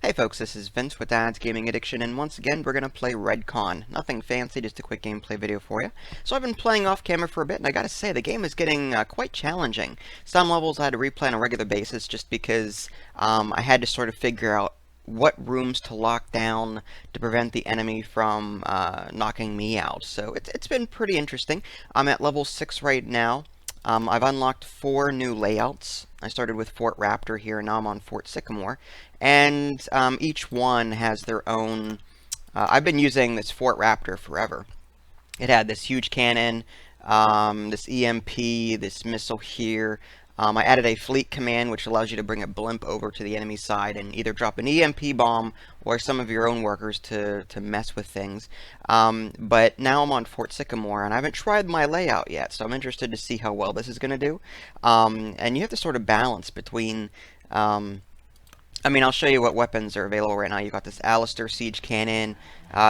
Hey folks, this is Vince with Dad's Gaming Addiction, and once again we're going to play REDCON. Nothing fancy, just a quick gameplay video for you. So I've been playing off camera for a bit, and I gotta say, the game is getting quite challenging. Some levels I had to replay on a regular basis just because I had to sort of figure out what rooms to lock down to prevent the enemy from knocking me out. So it's been pretty interesting. I'm at level 6 right now. I've unlocked 4 new layouts. I started with Fort Raptor here, and now I'm on Fort Sycamore. And each one has their own... I've been using this Fort Raptor forever. It had this huge cannon, this EMP, this missile here. I added a fleet command, which allows you to bring a blimp over to the enemy side and either drop an EMP bomb or some of your own workers to mess with things. But now I'm on Fort Sycamore, and I haven't tried my layout yet, so I'm interested to see how well this is going to do. And you have to sort of balance between... I'll show you what weapons are available right now. You've got this Alistair Siege Cannon.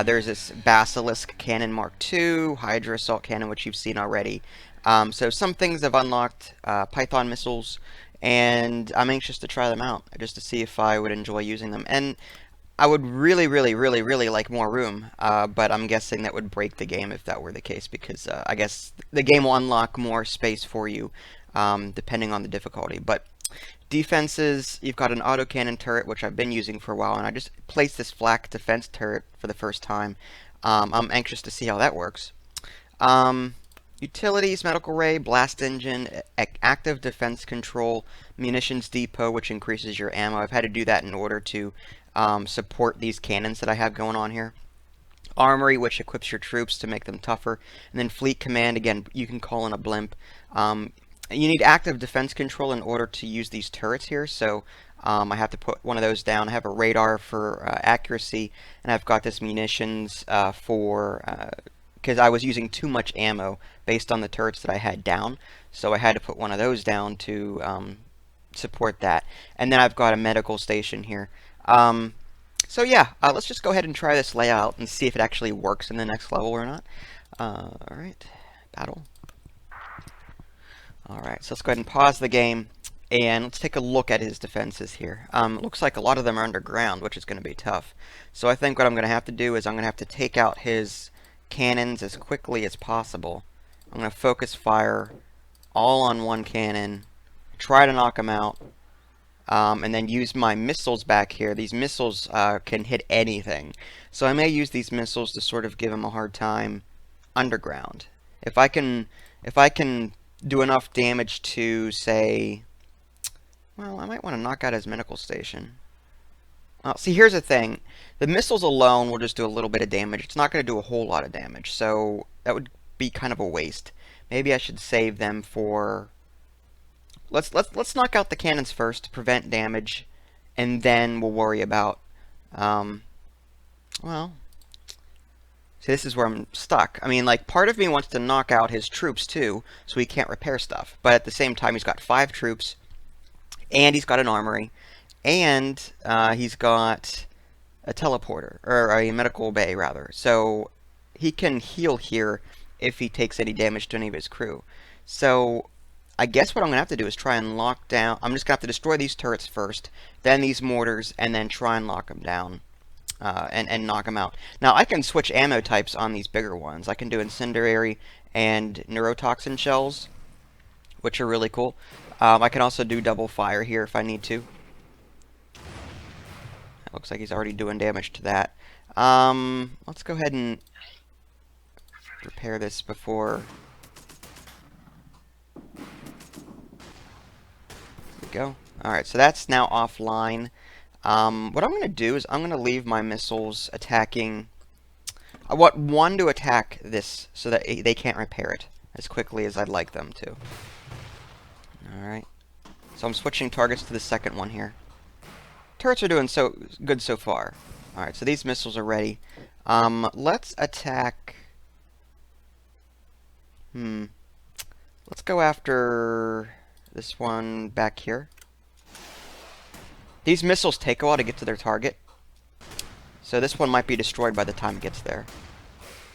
There's this Basilisk Cannon Mark II, Hydra Assault Cannon, which you've seen already. So some things have unlocked, Python missiles, and I'm anxious to try them out, just to see if I would enjoy using them. And I would really like more room, but I'm guessing that would break the game if that were the case, because I guess the game will unlock more space for you, depending on the difficulty. But defenses, you've got an autocannon turret, which I've been using for a while, and I just placed this flak defense turret for the first time. I'm anxious to see how that works. Utilities, medical ray, blast engine, active defense control, munitions depot, which increases your ammo. I've had to do that in order to support these cannons that I have going on here. Armory, which equips your troops to make them tougher. And then fleet command, again, you can call in a blimp. You need active defense control in order to use these turrets here, so I have to put one of those down. I have a radar for accuracy, and I've got this munitions for... because I was using too much ammo based on the turrets that I had down, so I had to put one of those down to support that. And then I've got a medical station here. So yeah, let's just go ahead and try this layout and see if it actually works in the next level or not. Alright, battle. Alright, so let's go ahead and pause the game, and let's take a look at his defenses here. Looks like a lot of them are underground, which is going to be tough. So I think what I'm going to have to do is I'm going to have to take out his cannons as quickly as possible. I'm going to focus fire all on one cannon, try to knock him out, and then use my missiles back here. These missiles can hit anything. So I may use these missiles to sort of give him a hard time underground. If I can do enough damage to, say, well, I might want to knock out his medical station. Well, see, here's the thing. The missiles alone will just do a little bit of damage. It's not going to do a whole lot of damage, so that would be kind of a waste. Maybe I should save them for... Let's knock out the cannons first to prevent damage, and then we'll worry about... well... See, this is where I'm stuck. I mean, like, part of me wants to knock out his troops, too, so he can't repair stuff. But at the same time, he's got 5 troops, and he's got an armory, and he's got a teleporter, or a medical bay, rather. So he can heal here if he takes any damage to any of his crew. So I guess what I'm going to have to do is try and lock down... I'm just going to have to destroy these turrets first, then these mortars, and then try and lock them down. And knock them out. Now, I can switch ammo types on these bigger ones. I can do incendiary and neurotoxin shells, which are really cool. I can also do double fire here if I need to. It looks like he's already doing damage to that. Let's go ahead and repair this before... There we go. Alright, so that's now offline. What I'm going to do is I'm going to leave my missiles attacking... I want one to attack this so that they can't repair it as quickly as I'd like them to. Alright. So I'm switching targets to the second one here. Turrets are doing so good so far. Alright, so these missiles are ready. Let's attack... Let's go after this one back here. These missiles take a while to get to their target, so this one might be destroyed by the time it gets there.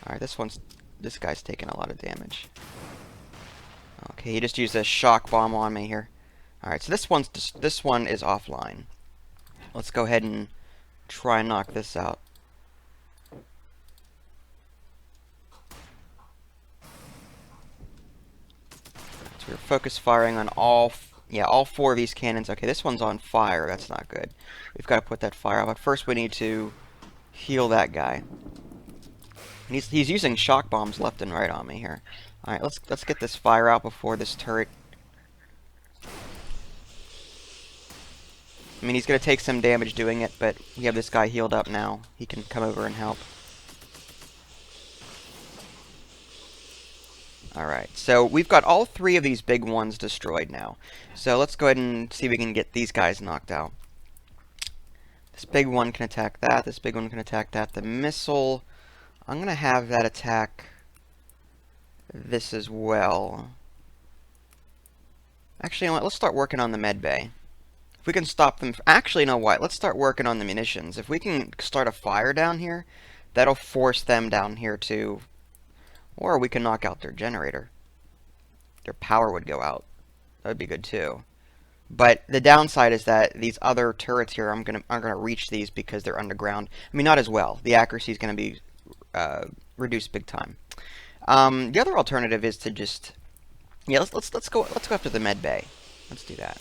Alright, this guy's taking a lot of damage. Okay, he just used a shock bomb on me here. Alright, so this one is offline. Let's go ahead and try and knock this out. So we're focus firing on all four of these cannons. Okay, this one's on fire. That's not good. We've got to put that fire out. But first we need to heal that guy. And he's using shock bombs left and right on me here. All right, let's get this fire out before this turret. I mean, he's going to take some damage doing it, but we have this guy healed up now. He can come over and help. Alright, so we've got all three of these big ones destroyed now. So let's go ahead and see if we can get these guys knocked out. This big one can attack that. This big one can attack that. The missile, I'm going to have that attack this as well. Actually, you know what? Let's start working on the med bay. If we can stop them... Actually, you know what? Let's start working on the munitions. If we can start a fire down here, that'll force them down here too. Or we can knock out their generator. Their power would go out. That would be good too. But the downside is that these other turrets here, aren't gonna reach these because they're underground. I mean, not as well. The accuracy is going to be reduced big time. The other alternative is to just... Yeah, let's go after the med bay. Let's do that.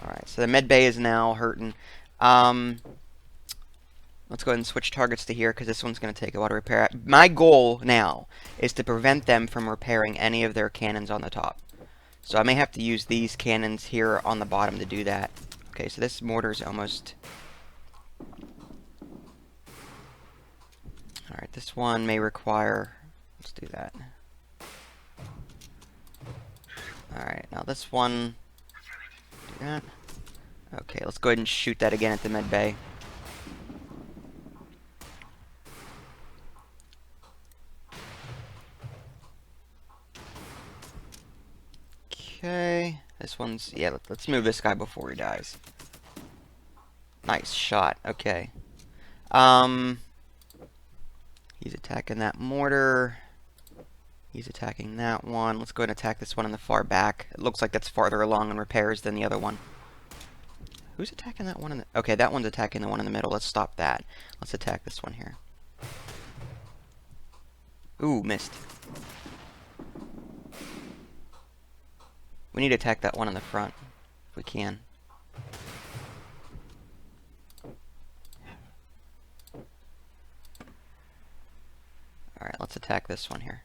Alright, so the med bay is now hurting. Let's go ahead and switch targets to here, because this one's going to take a while to repair. My goal now is to prevent them from repairing any of their cannons on the top. So I may have to use these cannons here on the bottom to do that. Okay, so this mortar's almost... Alright, this one may require... Let's do that. Alright, now this one... Do that. Okay, let's go ahead and shoot that again at the med bay. Okay, this one's... Yeah, let's move this guy before he dies. Nice shot, okay. He's attacking that mortar. He's attacking that one. Let's go ahead and attack this one in the far back. It looks like that's farther along in repairs than the other one. Who's attacking that one in the... Okay, that one's attacking the one in the middle. Let's stop that. Let's attack this one here. Ooh, missed. We need to attack that one in the front, if we can. Alright, let's attack this one here.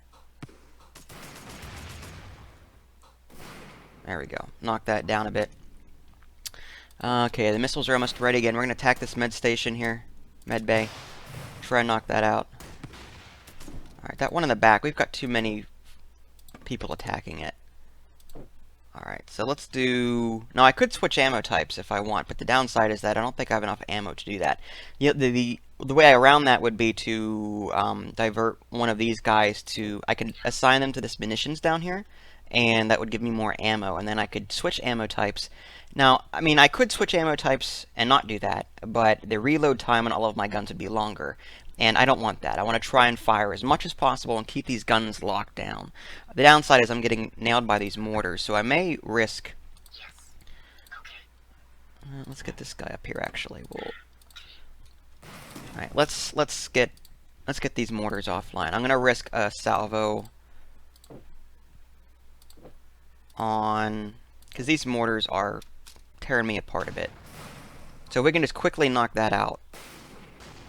There we go. Knock that down a bit. Okay, the missiles are almost ready again. We're going to attack this med station here. Med bay. Try and knock that out. Alright, that one in the back. We've got too many people attacking it. Alright, so let's do... Now, I could switch ammo types if I want, but the downside is that I don't think I have enough ammo to do that. The way around that would be to divert one of these guys to... I could assign them to this munitions down here, and that would give me more ammo, and then I could switch ammo types. Now, I mean, I could switch ammo types and not do that, but the reload time on all of my guns would be longer, and I don't want that. I want to try and fire as much as possible and keep these guns locked down. The downside is I'm getting nailed by these mortars, so I may risk... Yes. Okay. Let's get this guy up here, actually. Alright, let's get these mortars offline. I'm going to risk a salvo on... Because these mortars are tearing me apart a bit. So we can just quickly knock that out.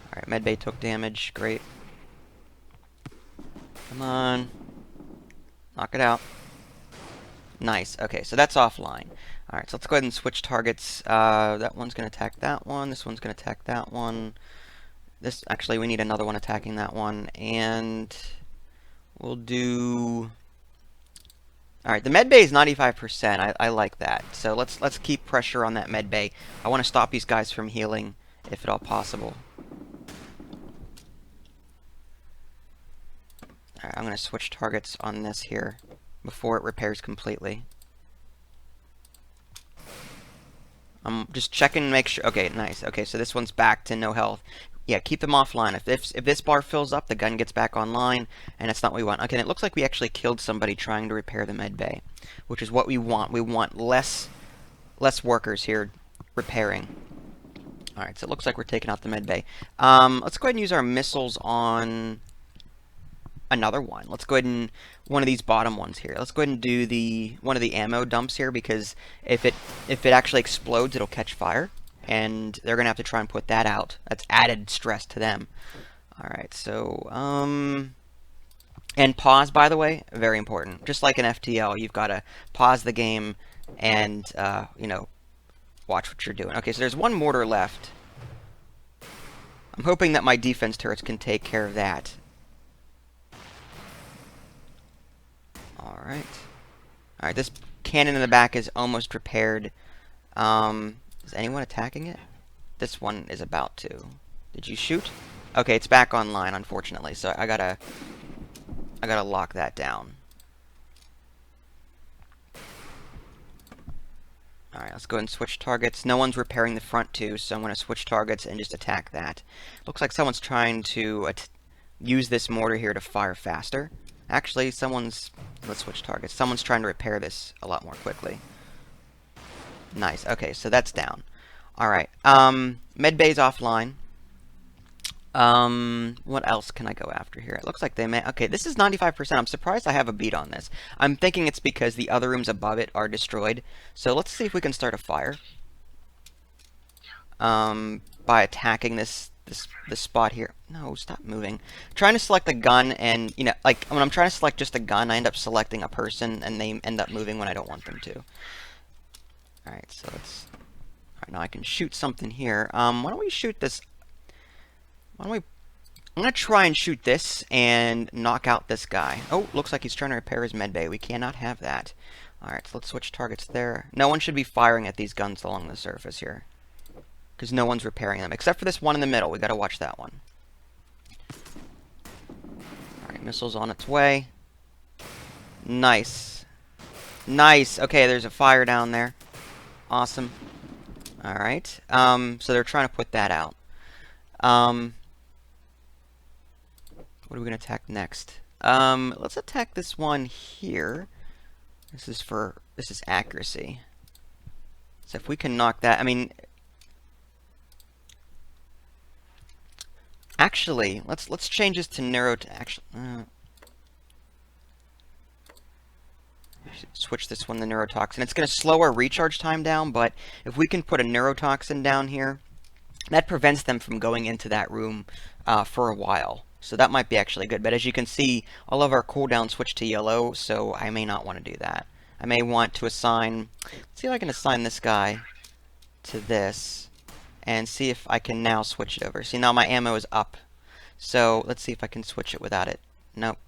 Alright, medbay took damage. Great. Come on. Knock it out. Nice. Okay, so that's offline. Alright, so let's go ahead and switch targets. That one's going to attack that one. This one's going to attack that one. This, actually, we need another one attacking that one. And we'll do... Alright, the med bay is 95%. I like that. So let's keep pressure on that med bay. I want to stop these guys from healing, if at all possible. Alright, I'm going to switch targets on this here before it repairs completely. I'm just checking to make sure... Okay, nice. Okay, so this one's back to no health. Yeah, keep them offline. If this bar fills up, the gun gets back online, and that's not what we want. Okay, and it looks like we actually killed somebody trying to repair the med bay, which is what we want. We want less workers here repairing. All right, so it looks like we're taking out the med bay. Let's go ahead and use our missiles on another one. Let's go ahead and one of these bottom ones here. Let's go ahead and do one of the ammo dumps here, because if it actually explodes, it'll catch fire, and they're gonna have to try and put that out. That's added stress to them. All right, so and pause, by the way, very important. Just like an FTL, you've got to pause the game and you know, watch what you're doing. Okay, so there's one mortar left. I'm hoping that my defense turrets can take care of that. Alright. Alright, this cannon in the back is almost repaired. Is anyone attacking it? This one is about to. Did you shoot? Okay, it's back online, unfortunately, so I gotta lock that down. Alright, let's go ahead and switch targets. No one's repairing the front two, so I'm going to switch targets and just attack that. Looks like someone's trying to use this mortar here to fire faster. Actually, let's switch targets. Someone's trying to repair this a lot more quickly. Nice. Okay, so that's down. Alright, med bay's offline. What else can I go after here? It looks like they may... Okay, this is 95%. I'm surprised I have a beat on this. I'm thinking it's because the other rooms above it are destroyed. So let's see if we can start a fire. By attacking this spot here. No, stop moving. I'm trying to select a gun, and, you know, like, when I'm trying to select just a gun, I end up selecting a person, and they end up moving when I don't want them to. Alright, so let's... Alright, now I can shoot something here. Why don't we shoot this... I'm going to try and shoot this and knock out this guy. Oh, looks like he's trying to repair his med bay. We cannot have that. Alright, so let's switch targets there. No one should be firing at these guns along the surface here, because no one's repairing them, except for this one in the middle. We got to watch that one. Alright, missile's on its way. Nice. Nice. Okay, there's a fire down there. Awesome. Alright, so they're trying to put that out. What are we going to attack next? Let's attack this one here. This is accuracy. So if we can knock that, I mean, actually, let's change this to neuro. Switch this one to neurotoxin. It's going to slow our recharge time down, but if we can put a neurotoxin down here, that prevents them from going into that room for a while. So that might be actually good. But as you can see, all of our cooldowns switch to yellow, so I may not want to do that. I may want to assign... Let's see if I can assign this guy to this, and see if I can now switch it over. See, now my ammo is up. So let's see if I can switch it without it. Nope.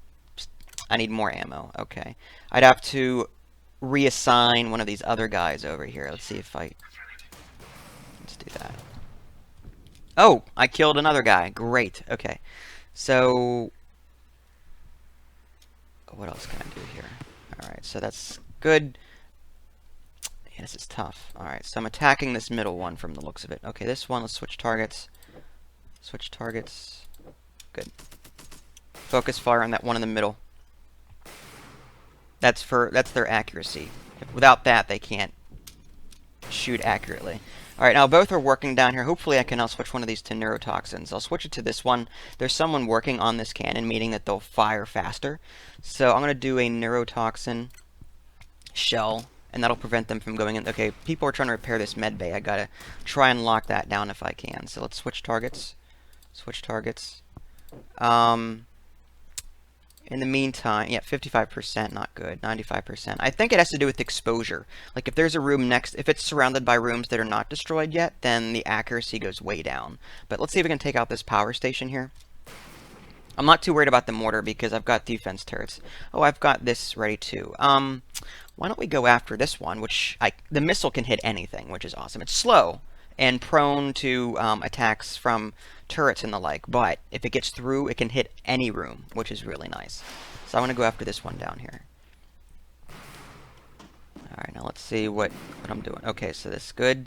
I need more ammo. Okay. I'd have to reassign one of these other guys over here. Let's see if I... Let's do that. Oh, I killed another guy. Great. Okay. So, what else can I do here? Alright, so that's good. Yeah, this is tough. Alright, so I'm attacking this middle one from the looks of it. Okay, this one, let's switch targets. Switch targets. Good. Focus fire on that one in the middle. That's their accuracy. Without that, they can't shoot accurately. Alright, now both are working down here. Hopefully I can now switch one of these to neurotoxins. I'll switch it to this one. There's someone working on this cannon, meaning that they'll fire faster. So I'm going to do a neurotoxin shell, and that'll prevent them from going in. Okay, people are trying to repair this med bay. I got to try and lock that down if I can. So let's switch targets. Switch targets. In the meantime, yeah, 55%, not good. 95%. I think it has to do with exposure. Like, if there's a room next, if it's surrounded by rooms that are not destroyed yet, then the accuracy goes way down. But let's see if we can take out this power station here. I'm not too worried about the mortar because I've got defense turrets. Oh, I've got this ready too. Why don't we go after this one, which the missile can hit anything, which is awesome. It's slow and prone to attacks from turrets and the like, but if it gets through, it can hit any room, which is really nice. So I'm going to go after this one down here. Alright, now let's see what I'm doing. Okay, so this is good.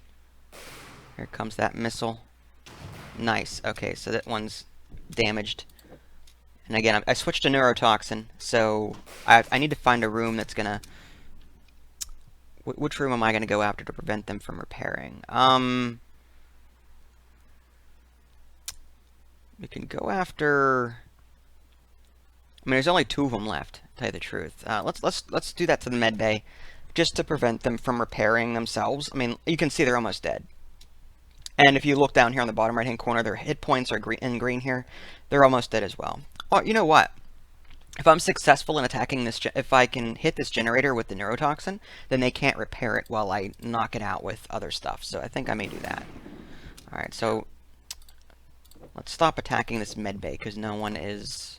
Here comes that missile. Nice. Okay, so that one's damaged. And again, I switched to neurotoxin, so I need to find a room that's gonna... Which room am I gonna go after to prevent them from repairing? We can go after... I mean, there's only 2 of them left, to tell you the truth. Let's do that to the med bay, just to prevent them from repairing themselves. I mean, you can see they're almost dead. And if you look down here on the bottom right-hand corner, their hit points are in green here. They're almost dead as well. Oh, you know what? If I'm successful in attacking this, if I can hit this generator with the neurotoxin, then they can't repair it while I knock it out with other stuff. So I think I may do that. Alright, so let's stop attacking this med bay because no one is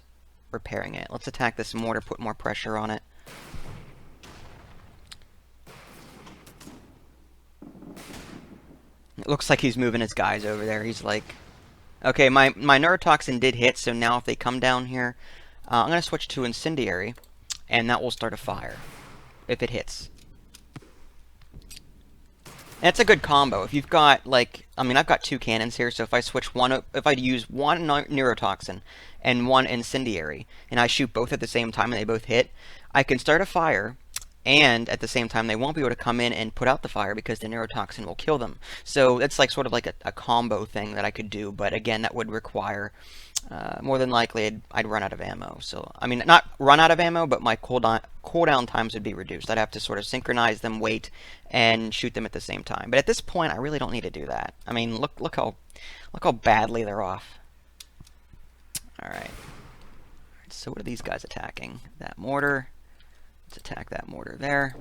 repairing it. Let's attack this mortar, put more pressure on it. It looks like he's moving his guys over there. He's like... Okay, my neurotoxin did hit, so now if they come down here... I'm going to switch to incendiary, and that will start a fire, if it hits. And it's a good combo. If you've got, like... I mean, I've got 2 cannons here, so if I switch one... If I use one neurotoxin and one incendiary, and I shoot both at the same time and they both hit, I can start a fire... And at the same time, they won't be able to come in and put out the fire because the neurotoxin will kill them. So it's like sort of like a combo thing that I could do. But again, that would require, more than likely, I'd run out of ammo. So, I mean, not run out of ammo, but my cooldown times would be reduced. I'd have to sort of synchronize them, wait, and shoot them at the same time. But at this point, I really don't need to do that. I mean, look how badly they're off. All right. So what are these guys attacking? That mortar. Let's attack that mortar there.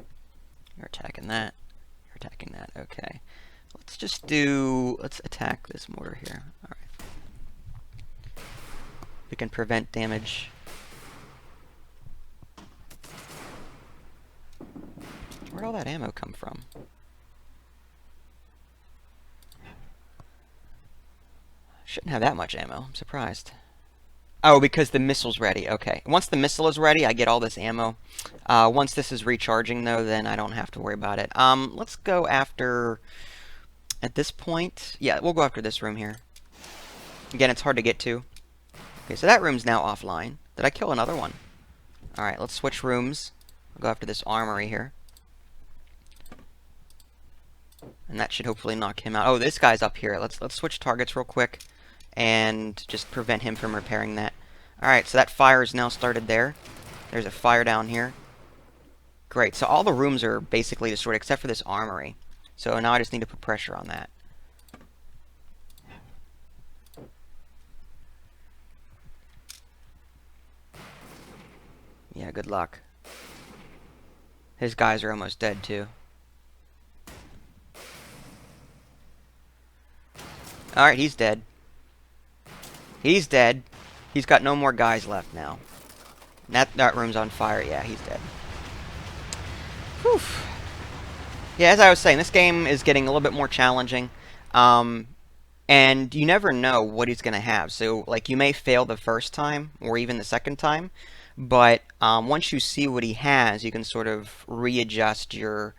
You're attacking that. You're attacking that. Okay. Let's attack this mortar here. Alright. We can prevent damage. Where'd all that ammo come from? Shouldn't have that much ammo. I'm surprised. Oh, because the missile's ready. Okay. Once the missile is ready, I get all this ammo. Once this is recharging, though, then I don't have to worry about it. Let's go after... At this point... Yeah, we'll go after this room here. Again, it's hard to get to. Okay, so that room's now offline. Did I kill another one? Alright, let's switch rooms. I'll go after this armory here. And that should hopefully knock him out. Oh, this guy's up here. Let's switch targets real quick. And just prevent him from repairing that. Alright, so that fire is now started there. There's a fire down here. Great, so all the rooms are basically destroyed except for this armory. So now I just need to put pressure on that. Yeah, good luck. His guys are almost dead too. Alright, he's dead. He's dead. He's got no more guys left now. That room's on fire. Yeah, he's dead. Whew. Yeah, as I was saying, this game is getting a little bit more challenging. And you never know what he's going to have. So, like, you may fail the first time, or even the second time. But once you see what he has, you can sort of readjust your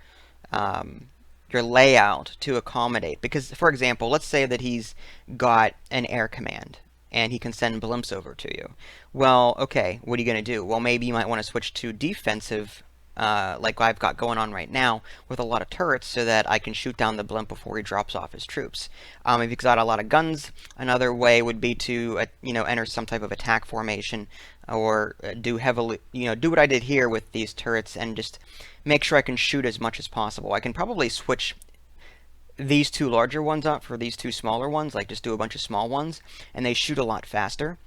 layout to accommodate. Because, for example, let's say that he's got an air command. And he can send blimps over to you. Well, okay, what are you going to do? Well, maybe you might want to switch to defensive, like I've got going on right now, with a lot of turrets, so that I can shoot down the blimp before he drops off his troops. If you've got a lot of guns, another way would be to, enter some type of attack formation, or do what I did here with these turrets, and just make sure I can shoot as much as possible. I can probably switch these 2 larger ones up for these 2 smaller ones, like just do a bunch of small ones, and they shoot a lot faster.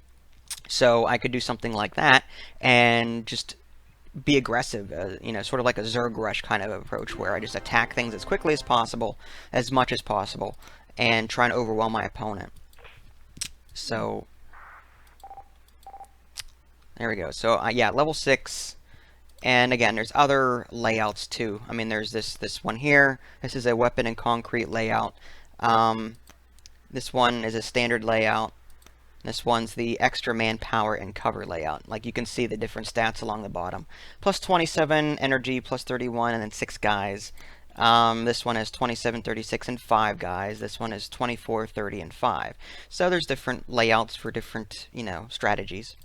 So I could do something like that, and just be aggressive, sort of like a Zerg rush kind of approach, where I just attack things as quickly as possible, as much as possible, and try and overwhelm my opponent. So, there we go. So, yeah, level 6... And again, there's other layouts too. I mean, there's this one here. This is a weapon and concrete layout. This one is a standard layout. This one's the extra manpower and cover layout. Like, you can see the different stats along the bottom. Plus 27 energy, plus 31, and then 6 guys. This one is 27, 36, and 5 guys. This one is 24, 30, and 5. So there's different layouts for different, strategies.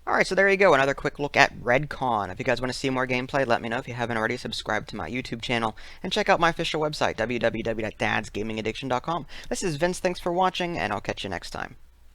Alright, so there you go, another quick look at REDCON. If you guys want to see more gameplay, let me know. If you haven't already, subscribe to my YouTube channel, and check out my official website, www.dadsgamingaddiction.com. This is Vince, thanks for watching, and I'll catch you next time.